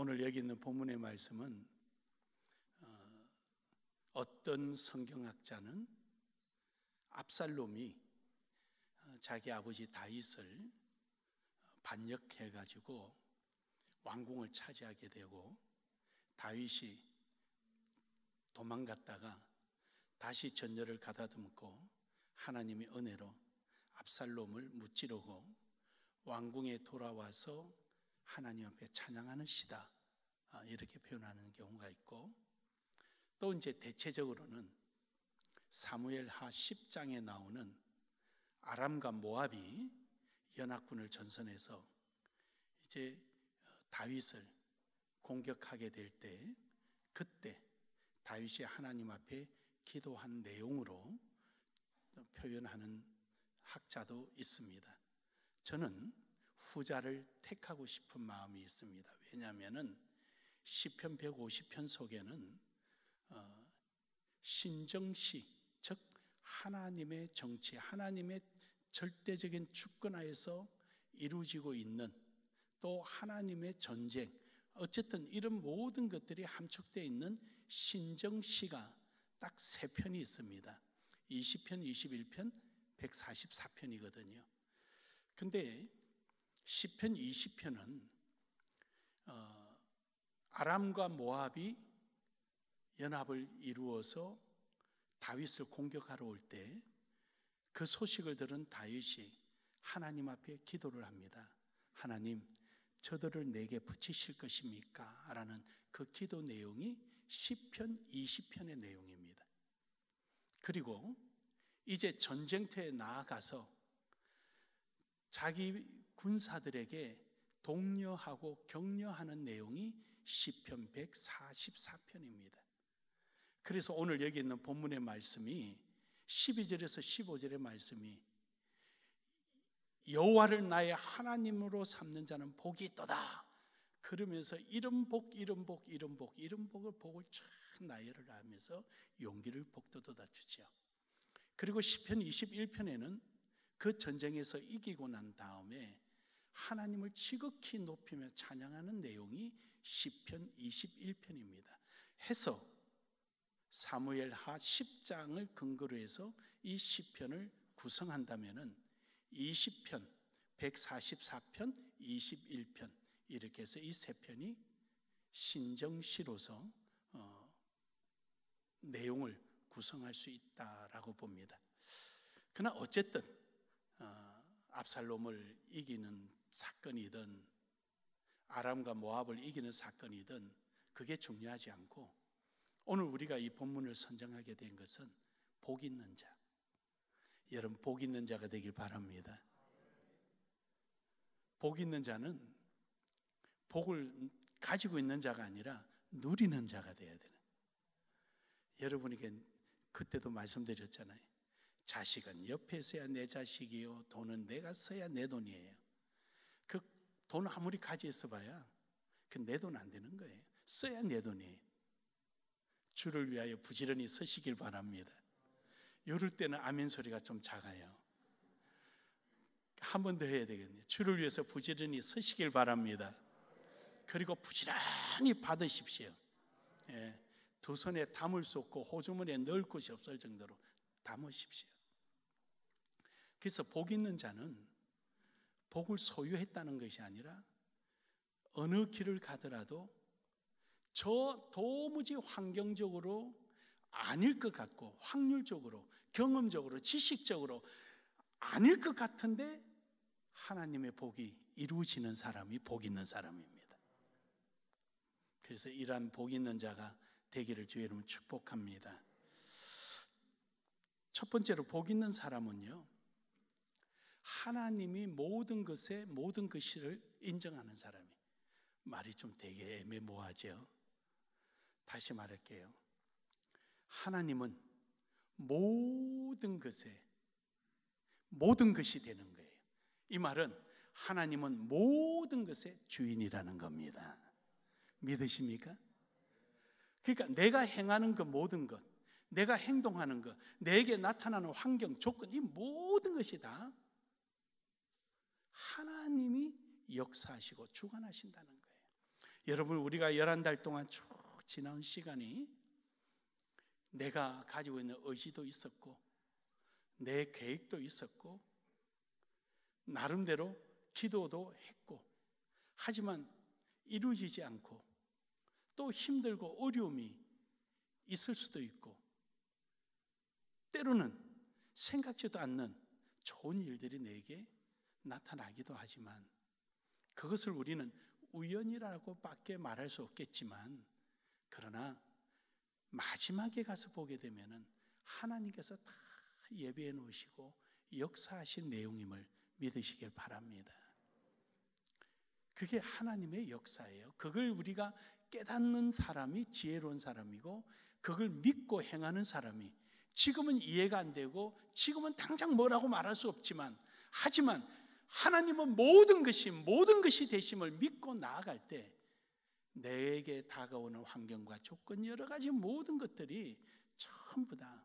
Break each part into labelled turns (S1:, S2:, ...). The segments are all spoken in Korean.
S1: 오늘 여기 있는 본문의 말씀은 어떤 성경학자는 압살롬이 자기 아버지 다윗을 반역해가지고 왕궁을 차지하게 되고 다윗이 도망갔다가 다시 전열을 가다듬고 하나님의 은혜로 압살롬을 무찌르고 왕궁에 돌아와서 하나님 앞에 찬양하는 시다, 이렇게 표현하는 경우가 있고, 또 이제 대체적으로는 사무엘하 10장에 나오는 아람과 모압이 연합군을 전선해서 이제 다윗을 공격하게 될 때, 그때 다윗이 하나님 앞에 기도한 내용으로 표현하는 학자도 있습니다. 저는 후자를 택하고 싶은 마음이 있습니다. 왜냐하면 시편 150편 속에는 신정시, 즉 하나님의 정치, 하나님의 절대적인 주권하에서 이루어지고 있는, 또 하나님의 전쟁, 어쨌든 이런 모든 것들이 함축되어 있는 신정시가 딱 3편이 있습니다. 20편, 21편, 144편이거든요. 근데 시편 20편은 아람과 모압이 연합을 이루어서 다윗을 공격하러 올 때 그 소식을 들은 다윗이 하나님 앞에 기도를 합니다. 하나님, 저들을 내게 붙이실 것입니까? 라는 그 기도 내용이 시편 20편의 내용입니다. 그리고 이제 전쟁터에 나아가서 자기 군사들에게 독려하고 격려하는 내용이 시편 144편입니다. 그래서 오늘 여기 있는 본문의 말씀이 12절에서 15절의 말씀이 여호와를 나의 하나님으로 삼는 자는 복이 있도다, 그러면서 이런 복을 참 나열을 하면서 용기를 북돋아 주죠. 그리고 시편 21편에는 그 전쟁에서 이기고 난 다음에 하나님을 지극히 높이며 찬양하는 내용이 시편 21편입니다. 해서 사무엘하 10장을 근거로 해서 이 시편을 구성한다면은 20편, 144편, 21편 이렇게 해서 이 3편이 신정시로서 내용을 구성할 수 있다라고 봅니다. 그러나 어쨌든 압살롬을 이기는 사건이든 아람과 모압을 이기는 사건이든 그게 중요하지 않고, 오늘 우리가 이 본문을 선정하게 된 것은 복 있는 자, 여러분 복 있는 자가 되길 바랍니다. 복 있는 자는 복을 가지고 있는 자가 아니라 누리는 자가 되어야 되는, 여러분에게 그때도 말씀드렸잖아요. 자식은 옆에 서야 내 자식이요, 돈은 내가 써야 내 돈이에요. 그 돈 아무리 가지고 있어봐야 그 내 돈 안 되는 거예요. 써야 내 돈이에요. 주를 위하여 부지런히 서시길 바랍니다. 이럴 때는 아멘 소리가 좀 작아요. 한 번 더 해야 되겠네요. 주를 위해서 부지런히 서시길 바랍니다. 그리고 부지런히 받으십시오. 두 손에 담을 수 없고 호주머니에 넣을 곳이 없을 정도로 담으십시오. 그래서 복 있는 자는 복을 소유했다는 것이 아니라 어느 길을 가더라도 저 도무지 환경적으로 아닐 것 같고, 확률적으로, 경험적으로, 지식적으로 아닐 것 같은데 하나님의 복이 이루어지는 사람이 복 있는 사람입니다. 그래서 이러한 복 있는 자가 되기를 주의 이름으로 축복합니다. 첫 번째로 복 있는 사람은요, 하나님이 모든 것에 모든 것을 인정하는 사람이. 말이 좀 되게 애매모호하죠. 다시 말할게요. 하나님은 모든 것에 모든 것이 되는 거예요. 이 말은 하나님은 모든 것의 주인이라는 겁니다. 믿으십니까? 그러니까 내가 행하는 그 모든 것, 내가 행동하는 것, 내게 나타나는 환경, 조건, 이 모든 것이 다 하나님이 역사하시고 주관하신다는 거예요. 여러분, 우리가 11달 동안 쭉 지나온 시간이 내가 가지고 있는 의지도 있었고 내 계획도 있었고 나름대로 기도도 했고, 하지만 이루어지지 않고 또 힘들고 어려움이 있을 수도 있고, 때로는 생각지도 않는 좋은 일들이 내게 나타나기도 하지만, 그것을 우리는 우연이라고 밖에 말할 수 없겠지만, 그러나 마지막에 가서 보게 되면은 하나님께서 다 예비해 놓으시고 역사하신 내용임을 믿으시길 바랍니다. 그게 하나님의 역사예요. 그걸 우리가 깨닫는 사람이 지혜로운 사람이고, 그걸 믿고 행하는 사람이, 지금은 이해가 안 되고 지금은 당장 뭐라고 말할 수 없지만, 하지만 하나님은 모든 것이 되심을 믿고 나아갈 때 내게 다가오는 환경과 조건, 여러 가지 모든 것들이 전부 다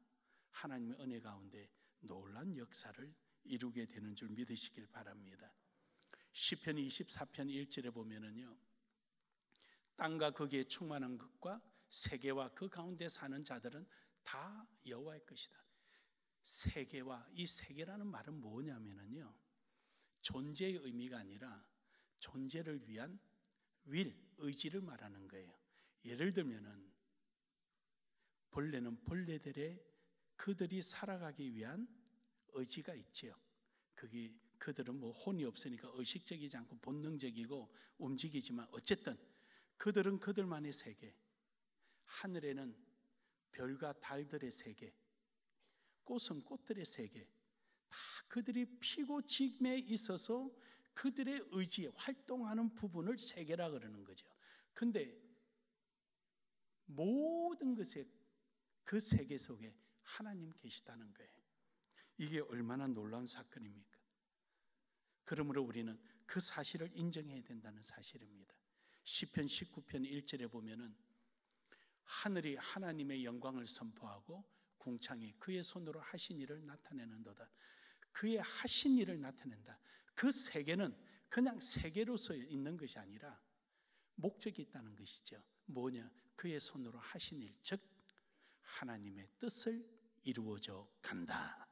S1: 하나님의 은혜 가운데 놀라운 역사를 이루게 되는 줄 믿으시길 바랍니다. 시편 24편 1절에 보면은요, 땅과 거기에 충만한 것과 세계와 그 가운데 사는 자들은 다 여호와의 것이다. 세계와, 이 세계라는 말은 뭐냐면은요, 존재의 의미가 아니라 존재를 위한 의지를 말하는 거예요. 예를 들면은 벌레는 벌레들의 그들이 살아가기 위한 의지가 있지요. 그들은 뭐 혼이 없으니까 의식적이지 않고 본능적이고 움직이지만, 어쨌든 그들은 그들만의 세계, 하늘에는 별과 달들의 세계, 꽃은 꽃들의 세계, 다 그들이 피고 짐에 있어서 그들의 의지에 활동하는 부분을 세계라 그러는 거죠. 근데 모든 것에, 그 세계 속에 하나님 계시다는 거예요. 이게 얼마나 놀라운 사건입니까? 그러므로 우리는 그 사실을 인정해야 된다는 사실입니다. 시편 19편 1절에 보면은 하늘이 하나님의 영광을 선포하고 궁창이 그의 손으로 하신 일을 나타내는도다. 그의 하신 일을 나타낸다. 그 세계는 그냥 세계로서 있는 것이 아니라 목적이 있다는 것이죠. 뭐냐? 그의 손으로 하신 일, 즉 하나님의 뜻을 이루어져 간다.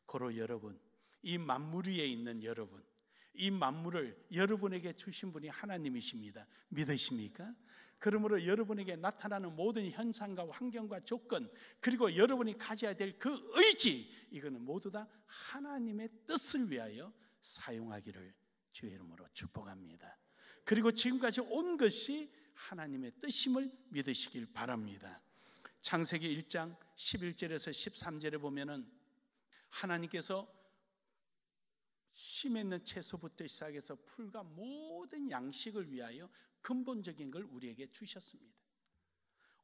S1: 고로 여러분, 이 만물 위에 있는 여러분, 이 만물을 여러분에게 주신 분이 하나님이십니다. 믿으십니까? 그러므로 여러분에게 나타나는 모든 현상과 환경과 조건, 그리고 여러분이 가져야 될 그 의지, 이거는 모두 다 하나님의 뜻을 위하여 사용하기를 주의 이름으로 축복합니다. 그리고 지금까지 온 것이 하나님의 뜻임을 믿으시길 바랍니다. 창세기 1장 11절에서 13절에 보면은 하나님께서 심 있는 채소부터 시작해서 풀과 모든 양식을 위하여 근본적인 걸 우리에게 주셨습니다.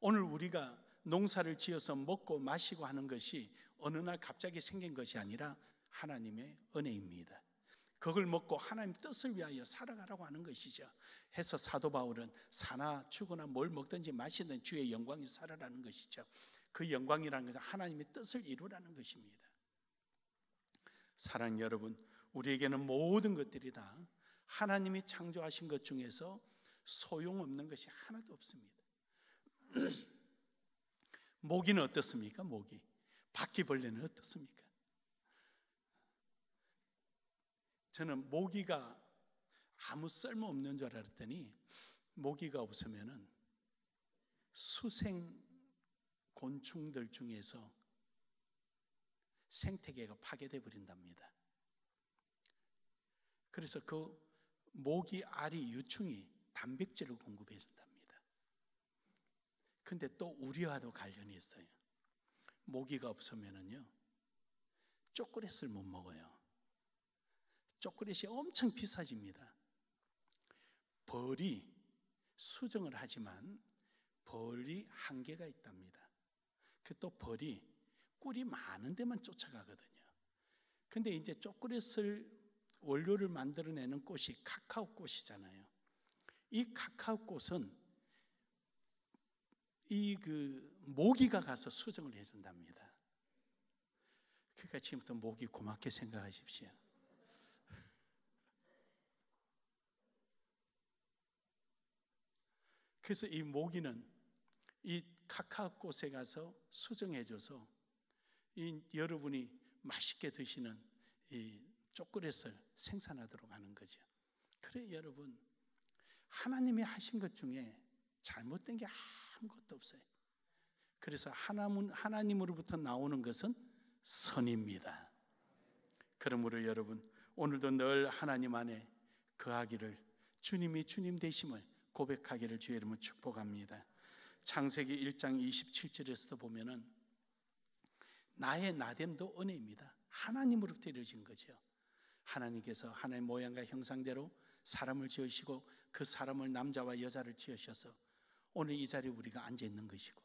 S1: 오늘 우리가 농사를 지어서 먹고 마시고 하는 것이 어느 날 갑자기 생긴 것이 아니라 하나님의 은혜입니다. 그걸 먹고 하나님 뜻을 위하여 살아가라고 하는 것이죠. 해서 사도 바울은 사나 죽으나 뭘 먹든지 마시든 주의 영광이 살아라는 것이죠. 그 영광이라는 것은 하나님의 뜻을 이루라는 것입니다. 사랑하는 여러분, 우리에게는 모든 것들이 다 하나님이 창조하신 것 중에서 소용없는 것이 하나도 없습니다. 모기는 어떻습니까? 모기. 바퀴벌레는 어떻습니까? 저는 모기가 아무 쓸모없는 줄 알았더니 모기가 없으면은 수생 곤충들 중에서 생태계가 파괴돼 버린답니다. 그래서 그 모기 알이 유충이 단백질을 공급해 준답니다. 근데 또 우리와도 관련이 있어요. 모기가 없으면은요, 초콜릿을 못 먹어요. 초콜릿이 엄청 비싸집니다. 벌이 수정을 하지만 벌이 한계가 있답니다. 또 벌이 꿀이 많은 데만 쫓아가거든요. 근데 이제 초콜릿을 원료를 만들어내는 꽃이 카카오 꽃이잖아요. 이 카카오 꽃은 모기가 가서 수정을 해준답니다. 그러니까 지금부터 모기 고맙게 생각하십시오. 그래서 이 모기는 이 카카오꽃에 가서 수정해줘서 이 여러분이 맛있게 드시는 이 초콜릿을 생산하도록 하는 거죠. 그래 여러분, 하나님이 하신 것 중에 잘못된 게 아무것도 없어요. 그래서 하나님으로부터 나오는 것은 선입니다. 그러므로 여러분, 오늘도 늘 하나님 안에 거하기를, 주님이 주님 되심을 고백하기를 주의 이름으로 축복합니다. 창세기 1장 27절에서도 보면은 나의 나됨도 은혜입니다. 하나님으로부터 이루어진 거죠. 하나님께서 하나님의 모양과 형상대로 사람을 지으시고 그 사람을 남자와 여자를 지으셔서 오늘 이 자리에 우리가 앉아 있는 것이고,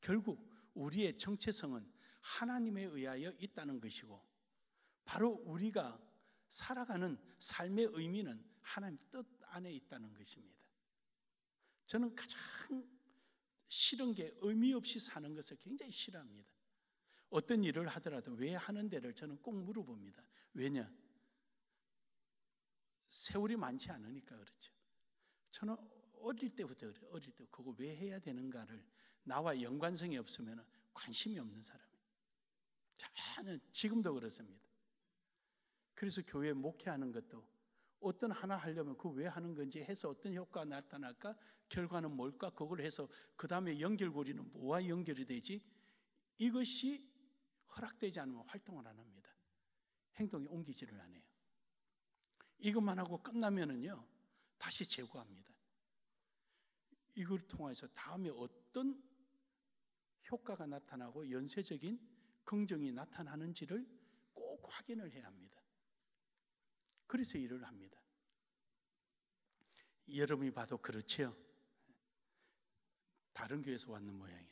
S1: 결국 우리의 정체성은 하나님에 의하여 있다는 것이고, 바로 우리가 살아가는 삶의 의미는 하나님 뜻 안에 있다는 것입니다. 저는 가장 싫은 게 의미 없이 사는 것을 굉장히 싫어합니다. 어떤 일을 하더라도 왜 하는 데를 저는 꼭 물어봅니다. 왜냐? 세월이 많지 않으니까 그렇죠. 저는 어릴 때부터 그래요. 어릴 때 그거 왜 해야 되는가를 나와 연관성이 없으면 관심이 없는 사람이에요. 저는 지금도 그렇습니다. 그래서 교회 목회하는 것도 어떤 하나 하려면 그 왜 하는 건지 해서 어떤 효과가 나타날까? 결과는 뭘까? 그걸 해서 그 다음에 연결고리는 뭐와 연결이 되지? 이것이 허락되지 않으면 활동을 안 합니다. 행동이 옮기지를 않아요. 이것만 하고 끝나면은요 다시 재고합니다. 이걸 통해서 다음에 어떤 효과가 나타나고 연쇄적인 긍정이 나타나는지를 꼭 확인을 해야 합니다. 그래서 일을 합니다. 여러분이 봐도 그렇지요? 다른 교회에서 왔는 모양이네.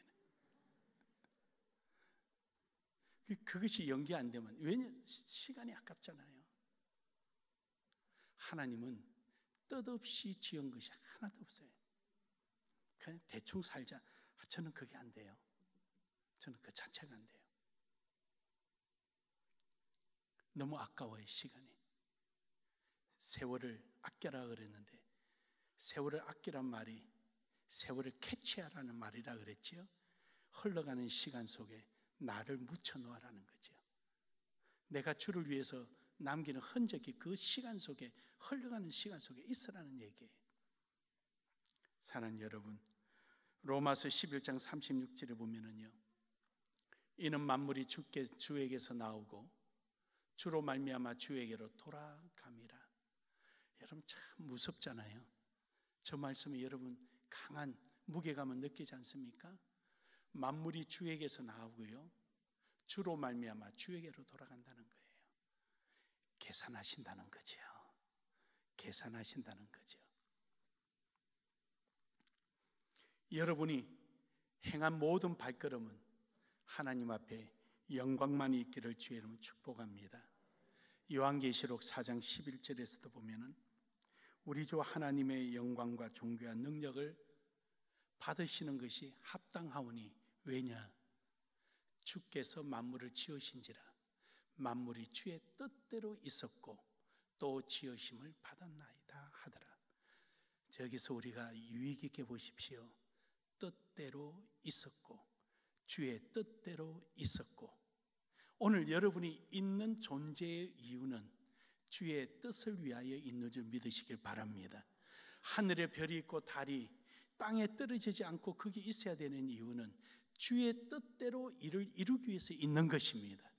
S1: 그것이 연기 안 되면, 왜냐? 시간이 아깝잖아요. 하나님은 뜻없이 지은 것이 하나도 없어요. 그냥 대충 살자. 저는 그게 안 돼요. 저는 그 자체가 안 돼요. 너무 아까워요, 시간이. 세월을 아껴라 그랬는데, 세월을 아끼란 말이 세월을 캐치하라는 말이라 그랬지요. 흘러가는 시간 속에 나를 묻혀 놓으라는 거죠. 내가 주를 위해서 남기는 흔적이 그 시간 속에, 흘러가는 시간 속에 있으라는 얘기예요. 사랑하는 여러분, 로마서 11장 36절에 보면은요, 이는 만물이 주에게서 나오고 주로 말미암아 주에게로 돌아갑니다. 여러분 참 무섭잖아요. 저 말씀에 여러분 강한 무게감을 느끼지 않습니까? 만물이 주에게서 나오고요, 주로 말미암아 주에게로 돌아간다는 거예요. 계산하신다는 거죠. 계산하신다는 거죠. 여러분이 행한 모든 발걸음은 하나님 앞에 영광만이 있기를 주의 이름으로 축복합니다. 요한계시록 4장 11절에서도 보면은 우리 주 하나님의 영광과 존귀와 능력을 받으시는 것이 합당하오니, 왜냐? 주께서 만물을 지으신지라 만물이 주의 뜻대로 있었고 또 지으심을 받았나이다 하더라. 저기서 우리가 유익 있게 보십시오. 뜻대로 있었고 주의 뜻대로 있었고, 오늘 여러분이 있는 존재의 이유는 주의 뜻을 위하여 있는 줄 믿으시길 바랍니다. 하늘에 별이 있고 달이 땅에 떨어지지 않고 거기 있어야 되는 이유는 주의 뜻대로 이를 이루기 위해서 있는 것입니다.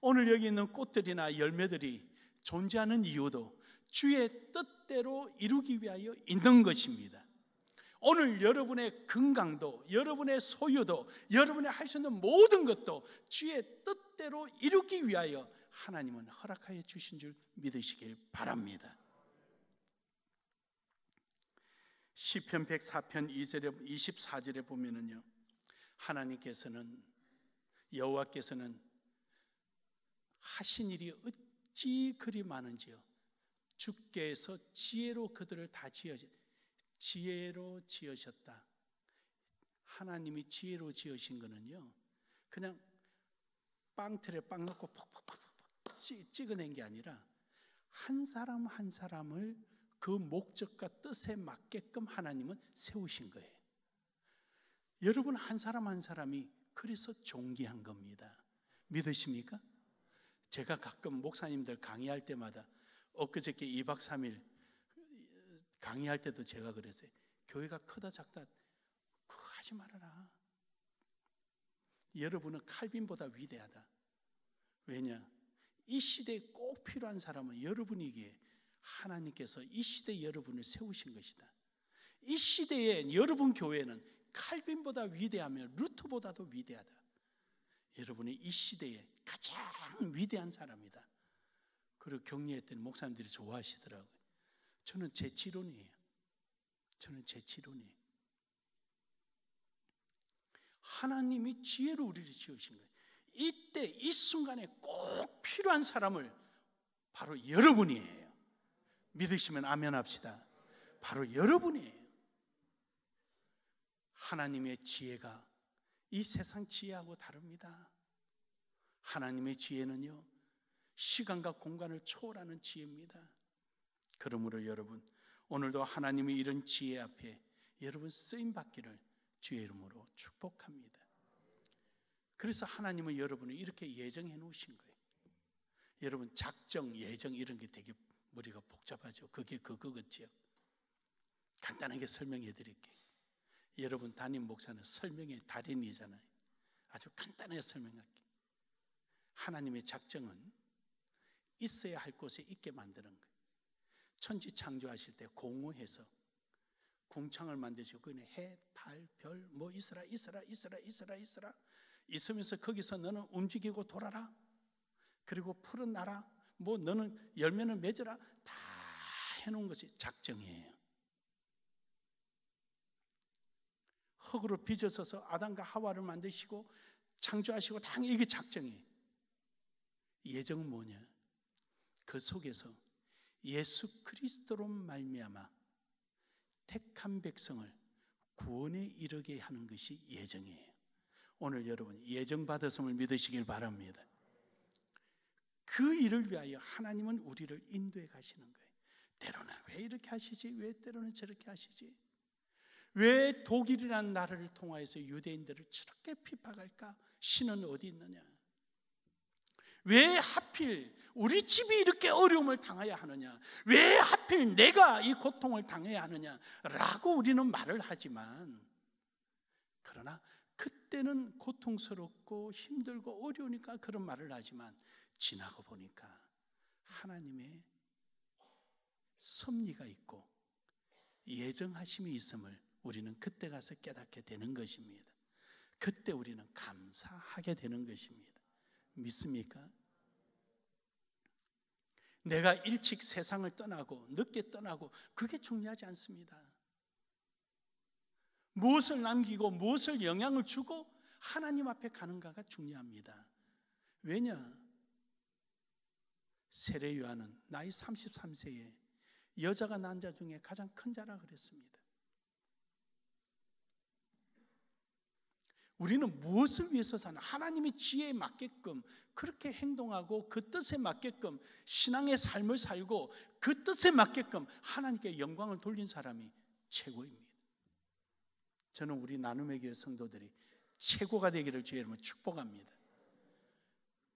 S1: 오늘 여기 있는 꽃들이나 열매들이 존재하는 이유도 주의 뜻대로 이루기 위하여 있는 것입니다. 오늘 여러분의 건강도, 여러분의 소유도, 여러분이 할 수 있는 모든 것도 주의 뜻대로 이루기 위하여 하나님은 허락하여 주신 줄 믿으시길 바랍니다. 시편 104편 2절에 24절에 보면은요, 하나님께서는, 여호와께서는 하신 일이 어찌 그리 많은지요. 주께서 지혜로 그들을 다 지혜로 지으셨다. 하나님이 지혜로 지으신 거는요, 그냥 빵틀에 빵 넣고 퍽퍽퍽 찍어낸 게 아니라 한 사람 한 사람을 그 목적과 뜻에 맞게끔 하나님은 세우신 거예요. 여러분 한 사람 한 사람이 그래서 존귀한 겁니다. 믿으십니까? 제가 가끔 목사님들 강의할 때마다 엊그저께 2박 3일 강의할 때도 제가 그랬어요. 교회가 크다 작다 그거 하지 말아라. 여러분은 칼빈보다 위대하다. 왜냐? 이 시대에 꼭 필요한 사람은 여러분이기에 하나님께서 이 시대에 여러분을 세우신 것이다. 이 시대에 여러분 교회는 칼빈보다 위대하며 루터보다도 위대하다. 여러분이 이 시대에 가장 위대한 사람이다. 그리고 격려했더니 목사님들이 좋아하시더라고요. 저는 제 지론이에요. 하나님이 지혜로 우리를 지으신 거예요. 이때 이 순간에 꼭 필요한 사람을 바로 여러분이에요. 믿으시면 아멘 합시다. 바로 여러분이에요. 하나님의 지혜가 이 세상 지혜하고 다릅니다. 하나님의 지혜는요, 시간과 공간을 초월하는 지혜입니다. 그러므로 여러분, 오늘도 하나님의 이런 지혜 앞에 여러분 쓰임 받기를 주의 이름으로 축복합니다. 그래서 하나님은 여러분을 이렇게 예정해 놓으신 거예요. 여러분 작정, 예정 이런 게 되게 머리가 복잡하죠. 그게 그거겠죠. 간단하게 설명해 드릴게요. 여러분 담임 목사는 설명의 달인이잖아요. 아주 간단하게 설명할게요. 하나님의 작정은 있어야 할 곳에 있게 만드는 거예요. 천지 창조하실 때 공허해서 궁창을 만드시고 그냥 해, 달, 별 뭐 있으라 있으면서 거기서 너는 움직이고 돌아라. 그리고 푸른 나라 뭐 너는 열매를 맺어라. 다 해놓은 것이 작정이에요. 흙으로 빚어서서 아담과 하와를 만드시고 창조하시고 다 이게 작정이에요. 예정은 뭐냐? 그 속에서 예수 그리스도로 말미암아 택한 백성을 구원에 이르게 하는 것이 예정이에요. 오늘 여러분 예정 받았음을 믿으시길 바랍니다. 그 일을 위하여 하나님은 우리를 인도해 가시는 거예요. 때로는 왜 이렇게 하시지? 왜 때로는 저렇게 하시지? 왜 독일이라는 나라를 통하여서 유대인들을 저렇게 핍박할까? 신은 어디 있느냐? 왜 하필 우리 집이 이렇게 어려움을 당해야 하느냐? 왜 하필 내가 이 고통을 당해야 하느냐? 라고 우리는 말을 하지만, 그러나 그때는 고통스럽고 힘들고 어려우니까 그런 말을 하지만 지나고 보니까 하나님의 섭리가 있고 예정하심이 있음을 우리는 그때 가서 깨닫게 되는 것입니다. 그때 우리는 감사하게 되는 것입니다. 믿습니까? 내가 일찍 세상을 떠나고 늦게 떠나고 그게 중요하지 않습니다. 무엇을 남기고 무엇을 영향을 주고 하나님 앞에 가는가가 중요합니다. 왜냐? 세례 요한은 나이 33세에 여자가 난 자 중에 가장 큰 자라 그랬습니다. 우리는 무엇을 위해서 사나? 하나님의 지혜에 맞게끔 그렇게 행동하고 그 뜻에 맞게끔 신앙의 삶을 살고 그 뜻에 맞게끔 하나님께 영광을 돌린 사람이 최고입니다. 저는 우리 나눔의 교회 성도들이 최고가 되기를 주의 이름으로 축복합니다.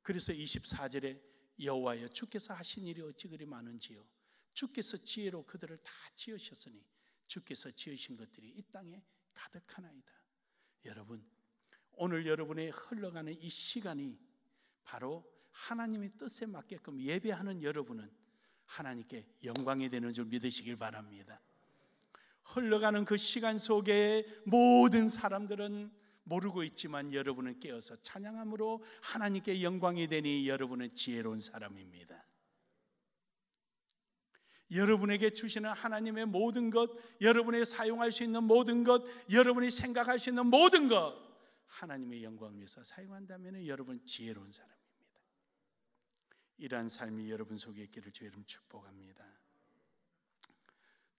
S1: 그래서 24절에 여호와여 주께서 하신 일이 어찌 그리 많은지요. 주께서 지혜로 그들을 다 지으셨으니 주께서 지으신 것들이 이 땅에 가득하나이다. 여러분, 오늘 여러분의 흘러가는 이 시간이 바로 하나님의 뜻에 맞게끔 예배하는 여러분은 하나님께 영광이 되는 줄 믿으시길 바랍니다. 흘러가는 그 시간 속에 모든 사람들은 모르고 있지만 여러분은 깨어서 찬양함으로 하나님께 영광이 되니 여러분은 지혜로운 사람입니다. 여러분에게 주시는 하나님의 모든 것, 여러분이 사용할 수 있는 모든 것, 여러분이 생각할 수 있는 모든 것, 하나님의 영광을 위해서 사용한다면 여러분 지혜로운 사람입니다. 이러한 삶이 여러분 속에 있기를 주의 이름 축복합니다.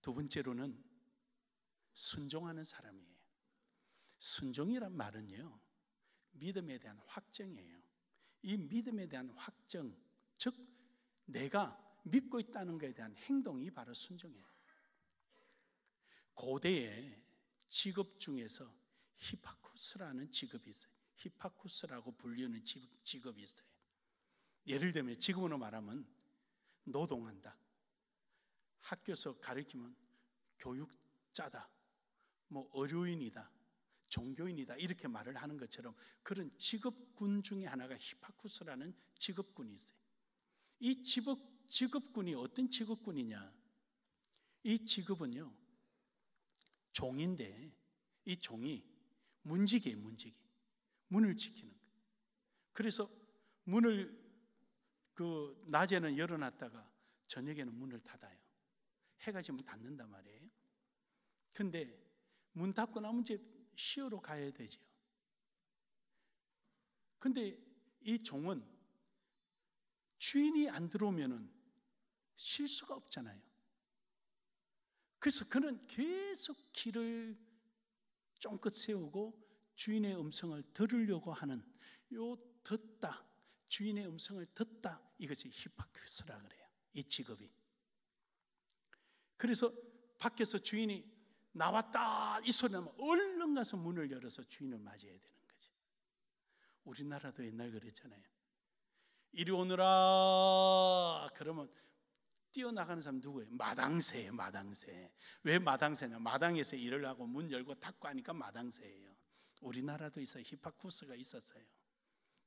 S1: 두 번째로는 순종하는 사람이에요. 순종이란 말은요, 믿음에 대한 확정이에요. 이 믿음에 대한 확정, 즉 내가 믿고 있다는 것에 대한 행동이 바로 순종이에요. 고대의 직업 중에서 히파쿠스라는 직업이 있어요. 히파쿠스라고 불리는 직업이 있어요. 예를 들면 지금으로 말하면 노동한다, 학교에서 가르치면 교육자다, 뭐 의료인이다, 종교인이다, 이렇게 말을 하는 것처럼 그런 직업군 중에 하나가 히파쿠스라는 직업군이 있어요. 이 직업군이 어떤 직업군이냐? 이 직업은요, 종인데 이 종이 문지기예요. 문을 지키는 거예요. 그래서 문을 낮에는 열어놨다가 저녁에는 문을 닫아요. 해가 지면 닫는단 말이에요. 근데 문 닫고 나면 이제 쉬어로 가야 되죠. 근데 이 종은 주인이 안 들어오면은 쉴 수가 없잖아요. 그래서 그는 계속 길을 쫑긋 세우고 주인의 음성을 들으려고 하는, 듣다, 주인의 음성을 듣다, 이것이 히파쿠스라 그래요. 이 직업이. 그래서 밖에서 주인이 나왔다 이 소리 나면 얼른 가서 문을 열어서 주인을 맞이해야 되는 거지. 우리나라도 옛날 그랬잖아요. 이리 오너라 그러면 뛰어나가는 사람 누구예요? 마당새예요. 마당새. 왜 마당새냐? 마당에서 일을 하고 문 열고 닫고 하니까 마당새예요. 우리나라도 있어요. 히파쿠스가 있었어요.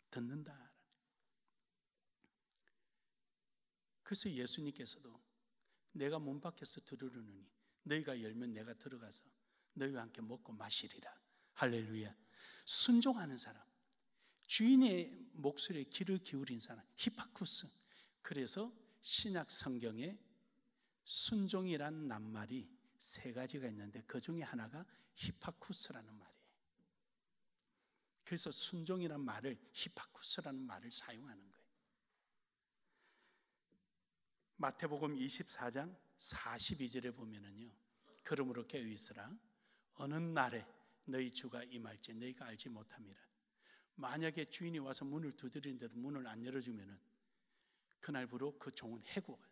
S1: 듣는다. 그래서 예수님께서도 내가 문 밖에서 들으려느니 너희가 열면 내가 들어가서 너희와 함께 먹고 마시리라. 할렐루야. 순종하는 사람, 주인의 목소리에 귀를 기울인 사람, 히파쿠스. 그래서 신약 성경에 순종이란 낱말이 세 가지가 있는데 그 중에 하나가 히파쿠스라는 말이에요. 그래서 순종이란 말을, 히파쿠스라는 말을 사용하는 거예요. 마태복음 24장 42절에 보면은요, 그러므로 깨어있으라. 어느 날에 너희 주가 임할지 너희가 알지 못함이라. 만약에 주인이 와서 문을 두드리는데도 문을 안 열어주면은 그날부로 그 종은 해고가.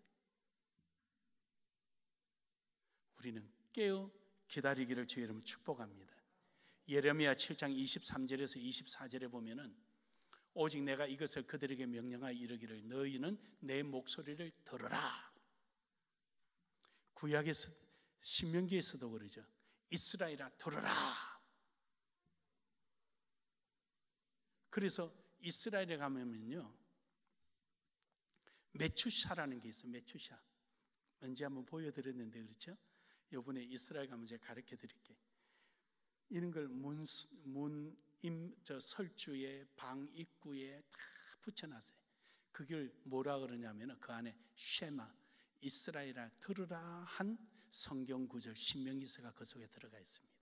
S1: 우리는 깨어 기다리기를 주의 이름으로 축복합니다. 예레미야 7장 23절에서 24절에 보면은 오직 내가 이것을 그들에게 명령하여 이르기를 너희는 내 목소리를 들으라. 구약에서 신명기에서도 그러죠. 이스라엘아 들으라. 그래서 이스라엘에 가면요 메추샤라는 게 있어요. 메추샤. 언제 한번 보여드렸는데 그렇죠? 이번에 이스라엘 가면 제가 가르쳐 드릴게요. 이런 걸 설주에 방 입구에 다 붙여놨어요. 그걸 뭐라 그러냐면 그 안에 쉐마, 이스라엘아 들으라 한 성경 구절 신명기서가 그 속에 들어가 있습니다.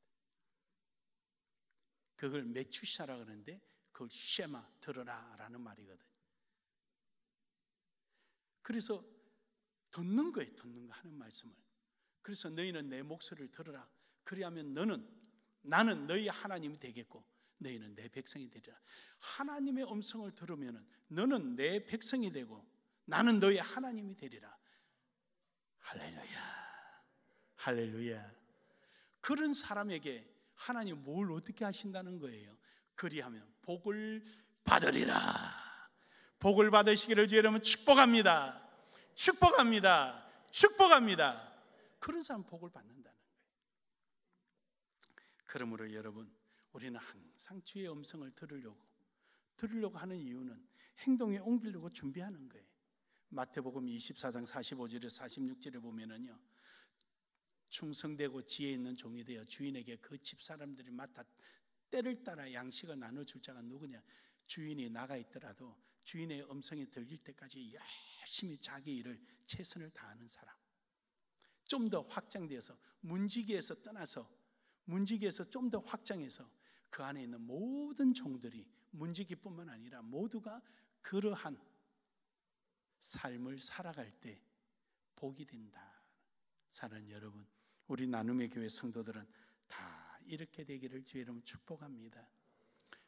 S1: 그걸 메추샤라 그러는데 그걸 쉐마 들으라 라는 말이거든요. 그래서 듣는 거예요. 듣는 거 하는 말씀을. 그래서 너희는 내 목소리를 들으라. 그리하면 나는 너희 하나님이 되겠고 너희는 내 백성이 되리라. 하나님의 음성을 들으면 너는 내 백성이 되고 나는 너희 하나님이 되리라. 할렐루야. 할렐루야. 그런 사람에게 하나님 뭘 어떻게 하신다는 거예요? 그리하면 복을 받으리라. 복을 받으시기를 주의 이름으로 축복합니다. 축복합니다. 축복합니다. 그런 사람 복을 받는다는 거예요. 그러므로 여러분, 우리는 항상 주의 음성을 들으려고 하는 이유는 행동에 옮기려고 준비하는 거예요. 마태복음 24장 45절에서 46절에 보면은요, 충성되고 지혜 있는 종이 되어 주인에게 그 집 사람들이 맡아 때를 따라 양식을 나눠줄 자가 누구냐? 주인이 나가 있더라도 주인의 음성이 들릴 때까지 열심히 자기 일을 최선을 다하는 사람. 좀 더 확장돼서 문지기에서 떠나서 문지기에서 좀 더 확장해서 그 안에 있는 모든 종들이 문지기뿐만 아니라 모두가 그러한 삶을 살아갈 때 복이 된다. 사랑하는 여러분, 우리 나눔의 교회 성도들은 다 이렇게 되기를 주의 이름으로 축복합니다.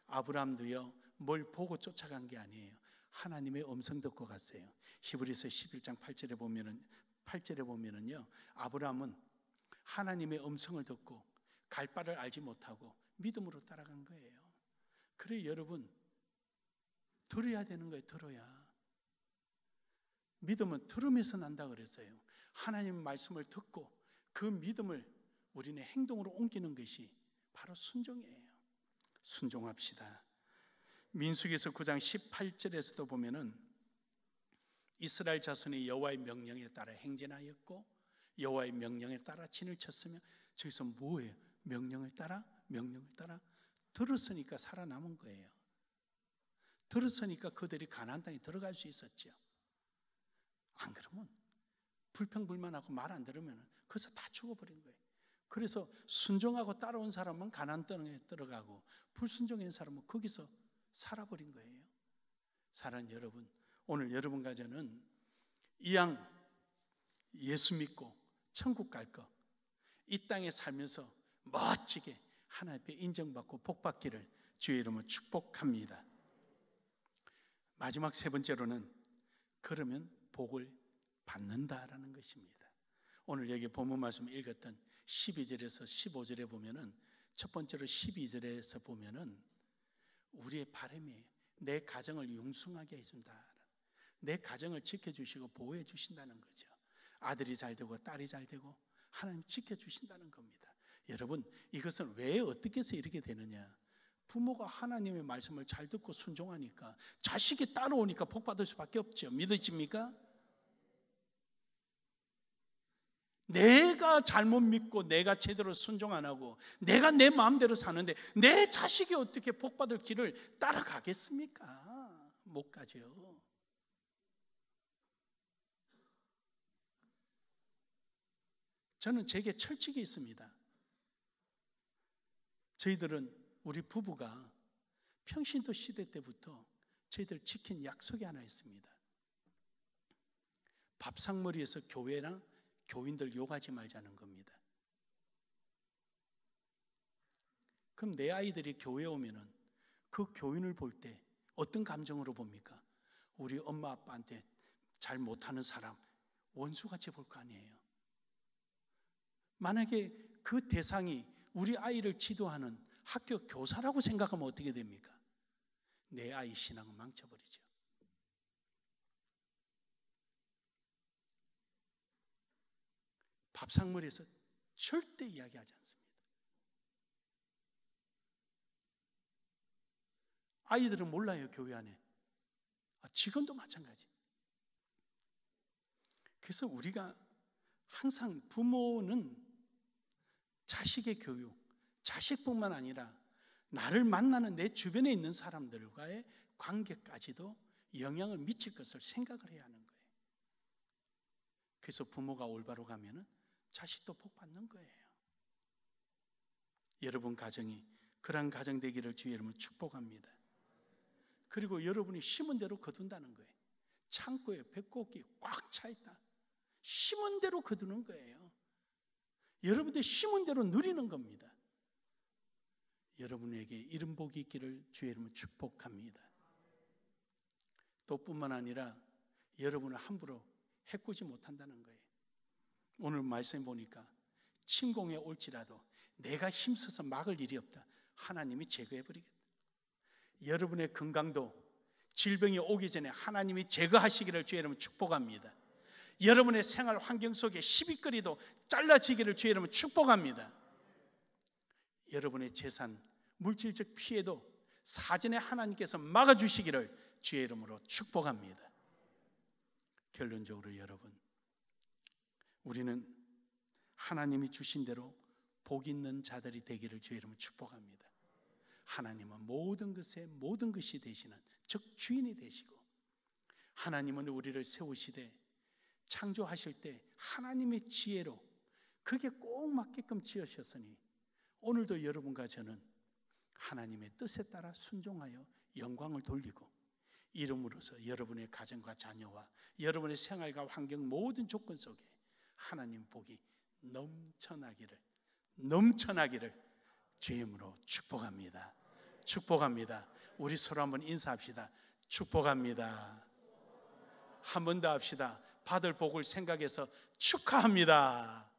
S1: 아브라함도요, 뭘 보고 쫓아간 게 아니에요. 하나님의 음성 듣고 갔어요. 히브리서 11장 8절에 보면은요, 아브라함은 하나님의 음성을 듣고 갈 바를 알지 못하고 믿음으로 따라간 거예요. 그래 여러분, 들어야 되는 거예요. 들어야. 믿음은 들으면서 난다 그랬어요. 하나님의 말씀을 듣고 그 믿음을 우리는 행동으로 옮기는 것이 바로 순종이에요. 순종합시다. 민수기서 9장 18절에서도 보면은 이스라엘 자손이 여호와의 명령에 따라 행진하였고 여호와의 명령에 따라 진을 쳤으며, 저기서 뭐예요? 명령을 따라 들었으니까 살아남은 거예요. 들었으니까 그들이 가나안 땅에 들어갈 수 있었죠. 안 그러면 불평불만하고 말 안 들으면 거기서 다 죽어버린 거예요. 그래서 순종하고 따라온 사람은 가나안 땅에 들어가고 불순종한 사람은 거기서 살아버린 거예요. 사랑하는 여러분, 오늘 여러분과 저는 이왕 예수 믿고 천국 갈 거, 이 땅에 살면서 멋지게 하나님 앞에 인정받고 복받기를 주의 이름으로 축복합니다. 마지막 세 번째로는 그러면 복을 받는다라는 것입니다. 오늘 여기 본문 말씀 읽었던 12절에서 15절에 보면은, 첫 번째로 12절에서 보면은 우리의 바람이에요. 내 가정을 융숭하게 해준다. 내 가정을 지켜주시고 보호해 주신다는 거죠. 아들이 잘 되고 딸이 잘 되고 하나님 지켜주신다는 겁니다. 여러분, 이것은 왜 어떻게 해서 이렇게 되느냐? 부모가 하나님의 말씀을 잘 듣고 순종하니까 자식이 따라오니까 복 받을 수밖에 없죠. 믿으십니까? 내가 잘못 믿고 내가 제대로 순종 안 하고 내가 내 마음대로 사는데 내 자식이 어떻게 복 받을 길을 따라가겠습니까? 못 가죠. 저는 제게 철칙이 있습니다. 저희들은 우리 부부가 평신도 시대 때부터 저희들 지킨 약속이 하나 있습니다. 밥상머리에서 교회나 교인들 욕하지 말자는 겁니다. 그럼 내 아이들이 교회에 오면은 그 교인을 볼 때 어떤 감정으로 봅니까? 우리 엄마 아빠한테 잘 못하는 사람, 원수같이 볼 거 아니에요. 만약에 그 대상이 우리 아이를 지도하는 학교 교사라고 생각하면 어떻게 됩니까? 내 아이 신앙은 망쳐버리죠. 밥상머리에서 절대 이야기하지 않습니다. 아이들은 몰라요, 교회 안에. 지금도 마찬가지. 그래서 우리가 항상 부모는 자식의 교육, 자식뿐만 아니라 나를 만나는 내 주변에 있는 사람들과의 관계까지도 영향을 미칠 것을 생각을 해야 하는 거예요. 그래서 부모가 올바로 가면은 자식도 복 받는 거예요. 여러분 가정이 그러한 가정 되기를 주의 이름으로 축복합니다. 그리고 여러분이 심은 대로 거둔다는 거예요. 창고에 배꼽이 꽉 차 있다. 심은 대로 거두는 거예요. 여러분들 심은 대로 누리는 겁니다. 여러분에게 이런 복이 있기를 주의 이름으로 축복합니다. 또 뿐만 아니라 여러분을 함부로 해꾸지 못한다는 거예요. 오늘 말씀 보니까 침공에 올지라도 내가 힘써서 막을 일이 없다. 하나님이 제거해버리겠다. 여러분의 건강도 질병이 오기 전에 하나님이 제거하시기를 주의 이름으로 축복합니다. 여러분의 생활 환경 속에 시비거리도 잘라지기를 주의 이름으로 축복합니다. 여러분의 재산, 물질적 피해도 사전에 하나님께서 막아주시기를 주의 이름으로 축복합니다. 결론적으로 여러분, 우리는 하나님이 주신 대로 복 있는 자들이 되기를 주의 이름으로 축복합니다. 하나님은 모든 것이 되시는, 즉 주인이 되시고, 하나님은 우리를 세우시되 창조하실 때 하나님의 지혜로 그게 꼭 맞게끔 지으셨으니 오늘도 여러분과 저는 하나님의 뜻에 따라 순종하여 영광을 돌리고 이름으로써 여러분의 가정과 자녀와 여러분의 생활과 환경 모든 조건 속에 하나님 복이 넘쳐나기를 주의 이름으로 축복합니다. 축복합니다. 우리 서로 한번 인사합시다. 축복합니다. 한 번 더 합시다. 받을 복을 생각해서 축하합니다.